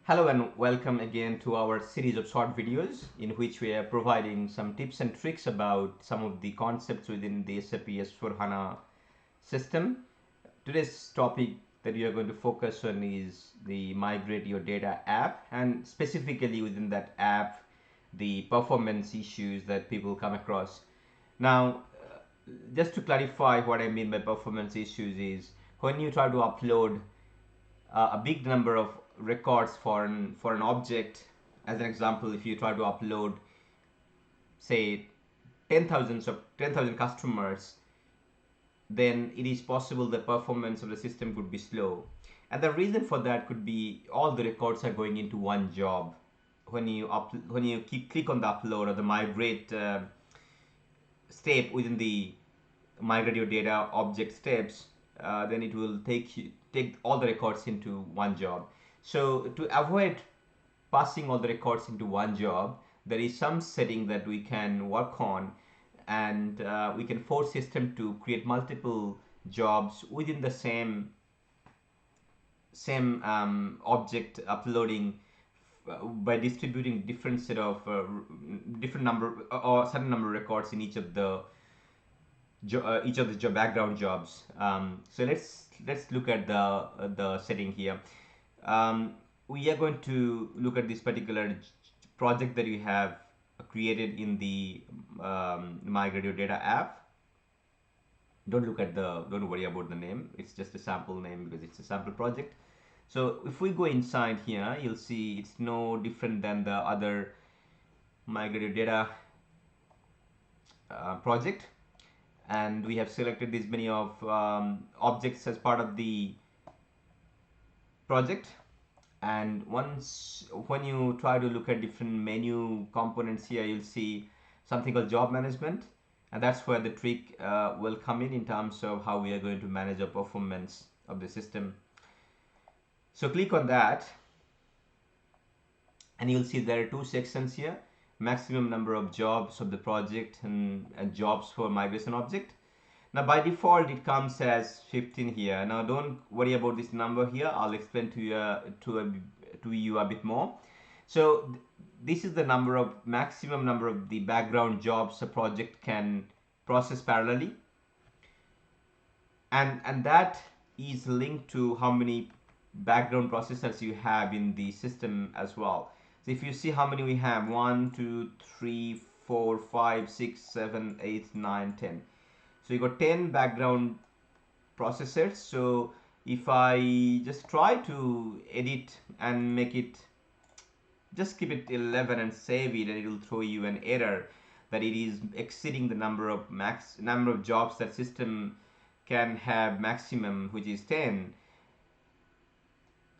Hello and welcome again to our series of short videos in which we are providing some tips and tricks about some of the concepts within the SAP S4HANA system. Today's topic that we are going to focus on is the Migrate Your Data app, and specifically within that app, the performance issues that people come across. Now, just to clarify what I mean by performance issues is when you try to upload a big number of records for an object. As an example, if you try to upload say 10,000 customers, then it is possible the performance of the system could be slow, and the reason for that could be all the records are going into one job. When you click on the upload or the migrate step within the migrate your data object steps, then it will take all the records into one job. So to avoid passing all the records into one job, there is some setting that we can work on, and we can force system to create multiple jobs within the same object uploading, by distributing different set of different number or certain number of records in each of the background jobs. So let's look at the setting here. We are going to look at this particular project that we have created in the Migrate Your Data app. Don't worry about the name. It's just a sample name because it's a sample project. So if we go inside here, you'll see it's no different than the other Migrate Your Data project, and we have selected this many of objects as part of the project. And when you try to look at different menu components here, you'll see something called job management, and that's where the trick will come in terms of how we are going to manage the performance of the system. So click on that, and you'll see there are two sections here: maximum number of jobs of the project and jobs for migration object. Now by default it comes as 15 here. Now don't worry about this number here. I'll explain to you a bit more. So this is the maximum number of the background jobs a project can process parallelly, and that is linked to how many background processors you have in the system as well. So if you see how many we have: 1 2 3 4 5 6 7 8 9 10. So you got 10 background processors. So if I just try to edit and make it, just keep it 11 and save it, and it will throw you an error that it is exceeding the number of jobs that system can have maximum, which is 10.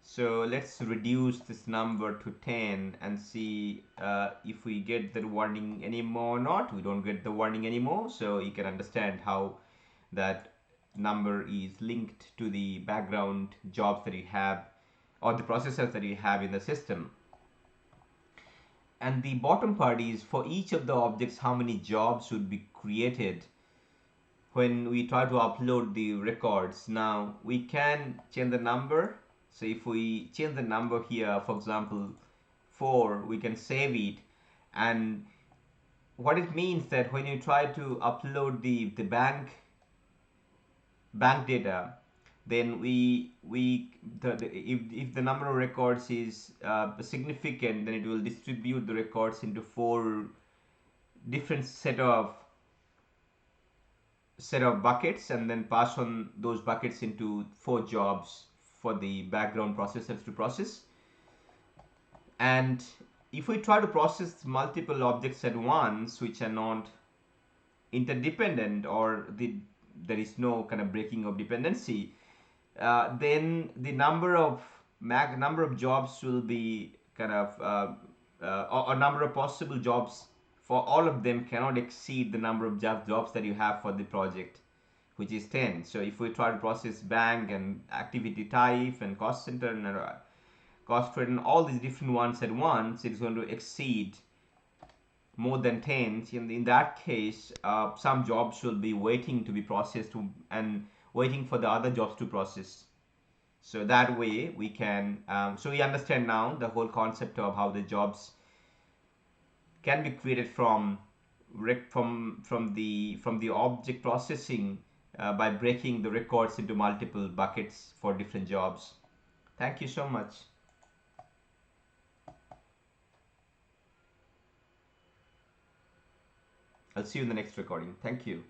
So let's reduce this number to 10 and see if we get the warning anymore or not. We don't get the warning anymore, so you can understand how that number is linked to the background jobs that you have or the processors that you have in the system. And the bottom part is for each of the objects how many jobs should be created when we try to upload the records. Now we can change the number. So if we change the number here, for example 4, we can save it. And what it means that when you try to upload the bank data, then if the number of records is significant, then it will distribute the records into 4 different set of buckets, and then pass on those buckets into 4 jobs for the background processors to process. And if we try to process multiple objects at once which are not interdependent, or there is no kind of breaking of dependency, then the number of jobs will be kind of or number of possible jobs for all of them cannot exceed the number of jobs that you have for the project, which is 10. So if we try to process bank and activity type and cost center and cost rate and all these different ones at once, it's going to exceed more than 10. In that case, some jobs will be waiting to be processed and waiting for the other jobs to process. So that way we can, so we understand now the whole concept of how the jobs can be created from from the object processing by breaking the records into multiple buckets for different jobs. Thank you so much. I'll see you in the next recording. Thank you.